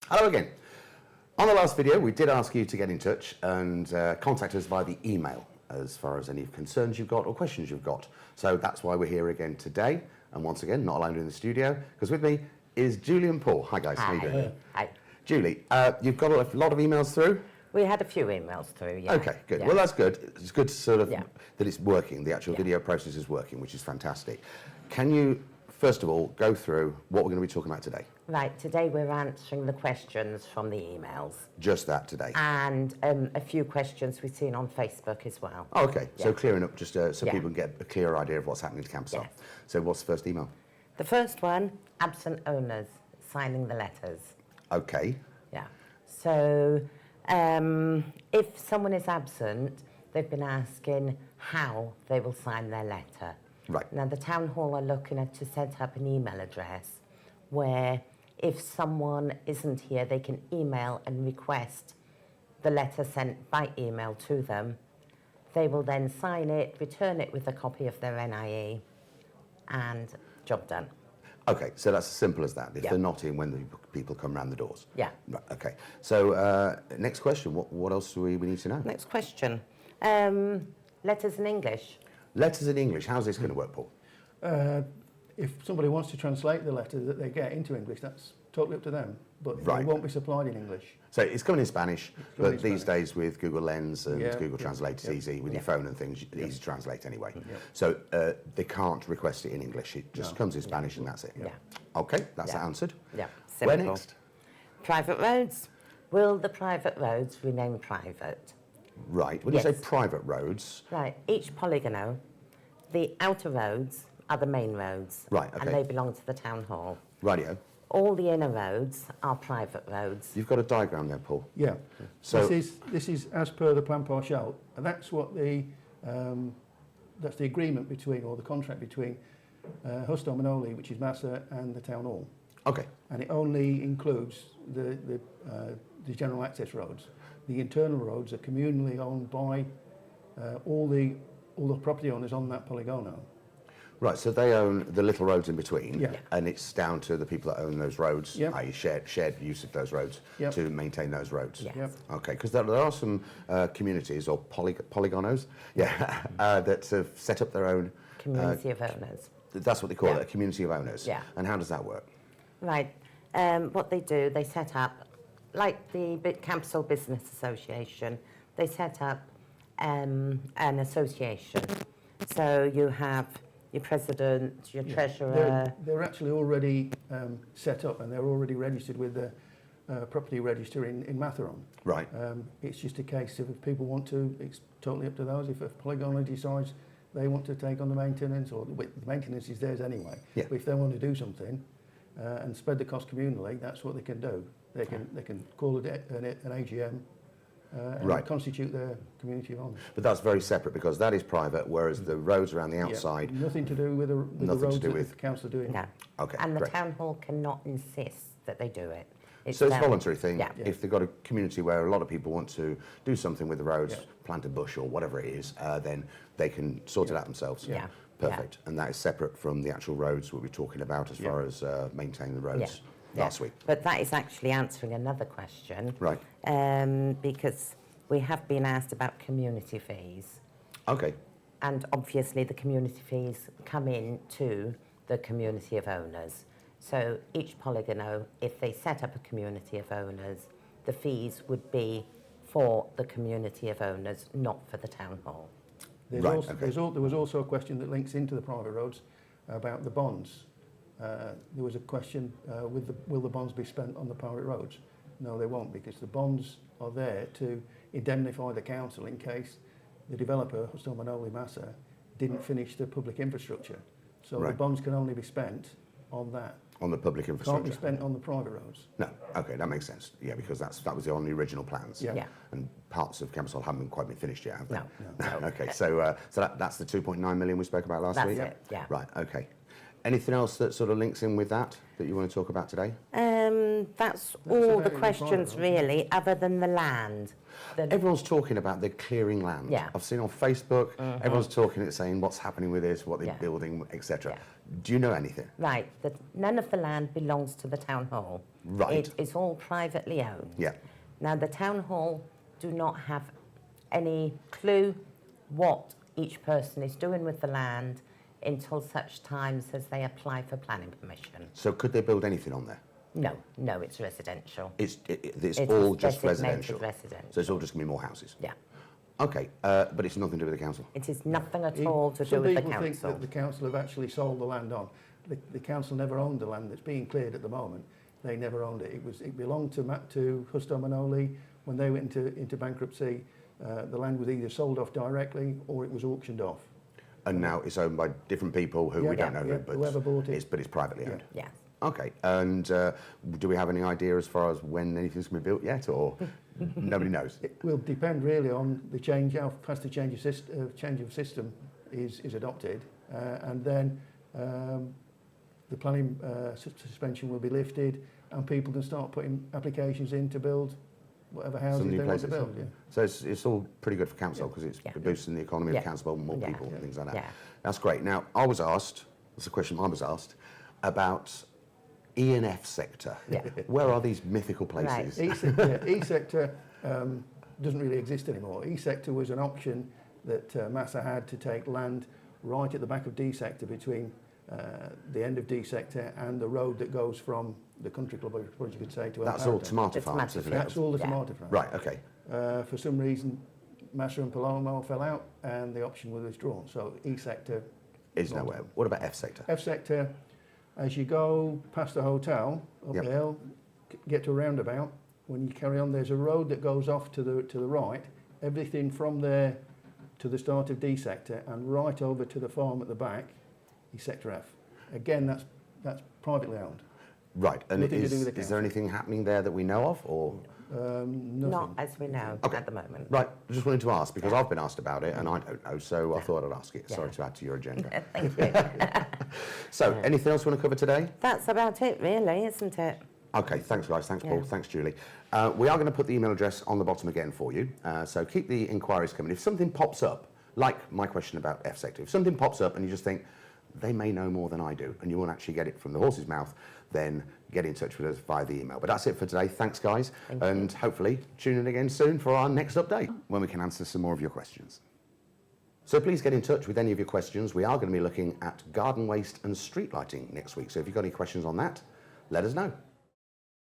Hello again. On the last video, we did ask you to get in touch and contact us via the email as far as any concerns you've got or questions you've got. So that's why we're here again today. And once again, not alone in the studio, because with me is Julie and Paul. Hi guys, how you doing? Hi. Julie, you've got a lot of emails through? We had a few emails through, yeah. Okay, good. Yeah. Well, that's good. It's good to sort of that it's working. The actual Yeah. video process is working, which is fantastic. Can you, first of all, go through what we're going to be talking about today? Right, today we're answering the questions from the emails. Just that today. And a few questions we've seen on Facebook as well. Oh, okay, so Yeah. clearing up just so Yeah. people can get a clearer idea of what's happening to Campsite. Yes. So what's the first email? The first one, absent owners signing the letters. Okay, Yeah. So if someone is absent, they've been asking how they will sign their letter. right. Now, the town hall are looking to set up an email address where if someone isn't here, they can email and request the letter sent by email to them. They will then sign it, return it with a copy of their NIE, and job done. Okay, so that's as simple as that. If Yeah. they're not in when the people come round the doors. Yeah. Right, okay. So next question, what else do we need to know? Next question. Letters in English. Letters in English, how's this going to work, Paul? If somebody wants to translate the letter that they get into English, that's totally up to them. But Right. it won't be supplied in English. So it's coming in Spanish, but coming in these Spanish. days with Google Lens and Yeah, Google yeah, Translate, it's yeah. easy. With your phone and things, easy to translate anyway. Yeah. So they can't request it in English. It just No. comes in Spanish and that's it. Yeah. Okay, that's Yeah. answered. Yeah. Where Simple. next? Private roads. Will the private roads remain private? Right. When you say Yes. private roads, Right. Each polygon, the outer roads are the main roads. Right, And okay. they belong to the town hall. radio, All the inner roads are private roads. you've got a diagram there, Paul. Yeah. So- This is as per the plan partial, and that's what that's the agreement between, or the contract between Huston Manoli, which is Massa, and the town hall. Okay. And it only includes the general access roads. The internal roads are communally owned by all the property owners on that polygono. Right, so they own the little roads in between, Yeah. and it's down to the people that own those roads, Yeah. i.e. shared use of those roads, Yeah. to maintain those roads. Yes. Yep. Okay, because there are some communities or polygonos, that have set up their own. Community of owners. That's what they call Yeah. it, a community of owners. Yeah. And how does that work? Right. What they do, they set up, like the Campsall Business Association, they set up an association. So you have your president, your treasurer. They're actually already set up, and they're already registered with the property register in Matheron. Right. It's just a case of if people want to, it's totally up to those. If a polygon decides they want to take on the maintenance, or the maintenance is theirs anyway. Yeah. But if they want to do something and spread the cost communally, that's what they can do. They can call it an AGM and Right. constitute their community of owners. But that's very separate because that is private, whereas the roads around the outside. Yeah, nothing to do with the Nothing to roads do that with- the council are doing. No. Okay, And the great. town hall cannot insist that they do it. So it's a down- voluntary thing. Yeah. If they've got a community where a lot of people want to do something with the roads, Yeah. plant a bush or whatever it is, then they can sort it out themselves. Yeah. Perfect. And that is separate from the actual roads we'll be talking about as Yeah. far as maintaining the roads Yeah. last week. But that is actually answering another question. Right. Because we have been asked about community fees. Okay. And obviously the community fees come in to the community of owners. So each polygono, if they set up a community of owners, the fees would be for the community of owners, not for the town hall. Right, Also, okay. there was also a question that links into the private roads about the bonds. There was a question, will the bonds be spent on the private roads? No, they won't, because the bonds are there to indemnify the council in case the developer, Huston Manoli Massa, didn't finish the public infrastructure. So the Right. bonds can only be spent on that. On the public Can't be infrastructure. spent on the private roads. No. Okay, that makes sense. Yeah, because that was on the original plans. Yeah. Yeah. And parts of Campsall haven't quite been finished yet, have they? No. Okay, so that's the 2.9 million we spoke about last That's week? it, yeah. Right, okay. Anything else that sort of links in with that you want to talk about today? That's all the about questions private roads. really, other than the land. Everyone's talking about the clearing land. Yeah. I've seen on Facebook, everyone's talking it, saying what's happening with this, what they're Yeah. building, etc. Yeah. Do you know anything? Right, none of the land belongs to the town hall. Right. It is all privately owned. Yeah. Now, the town hall do not have any clue what each person is doing with the land until such times as they apply for planning permission. So could they build anything on there? No, it's residential. It's It all is just designated residential. residential. So it's all just going to be more houses. Yeah. Okay, but it's nothing to do with the council. It is nothing at all to do Some with the people think council. that the council have actually sold the land on. The council never owned the land that's being cleared at the moment. They never owned it. It belonged to Husto Manoli. When they went into bankruptcy, the land was either sold off directly or it was auctioned off. And now it's owned by different people who we don't know who, but whoever bought it. But it's privately Yeah. owned. Yes. Okay, and do we have any idea as far as when anything's going to be built yet, or nobody knows? It will depend really on the change, how fast the change of system is adopted, and then the planning suspension will be lifted, and people can start putting applications in to build whatever houses Some new they want to places. build. Yeah. So it's all pretty good for council because it's Yeah. boosting the economy Yeah. of council, more Yeah. people, and things like that. Yeah. That's great. Now, I was asked, that's a question I was asked, about E&F sector. Yeah. Where are these mythical places? E-sector doesn't really exist anymore. E-sector was an option that Massa had to take land right at the back of D-sector between the end of D-sector and the road that goes from the country club, or you could say, to El That's all Pardo. tomato It's farms, tomato isn't it? That's all the Yeah. tomato farms. Right, okay. For some reason, Massa and Palomo fell out and the option was withdrawn. So E-sector Is nowhere. What about F sector? F-sector, as you go past the hotel up Yep. the hill, get to a roundabout, when you carry on, there's a road that goes off to the right. Everything from there to the start of D-sector and right over to the farm at the back is sector F. Again, that's privately owned. Right, and Nothing to do with the is there anything happening there that we know of, or? Nothing. Not as we know Okay. at the moment. Right, I just wanted to ask because I've been asked about it and I don't know, so I thought I'd ask it. Yeah. Sorry to add to your agenda. Thank you. So, anything else you want to cover today? That's about it, really, isn't it? Okay, thanks guys, thanks Paul, Yeah. thanks Julie. We are going to put the email address on the bottom again for you, so keep the inquiries coming. If something pops up, like my question about F sector, if something pops up and you just think, they may know more than I do, and you won't actually get it from the horse's mouth, then get in touch with us via the email. But that's it for today. Thanks, guys. And hopefully tune in again soon for our next update when we can answer some more of your questions. So please get in touch with any of your questions. We are going to be looking at garden waste and street lighting next week. So if you've got any questions on that, let us know.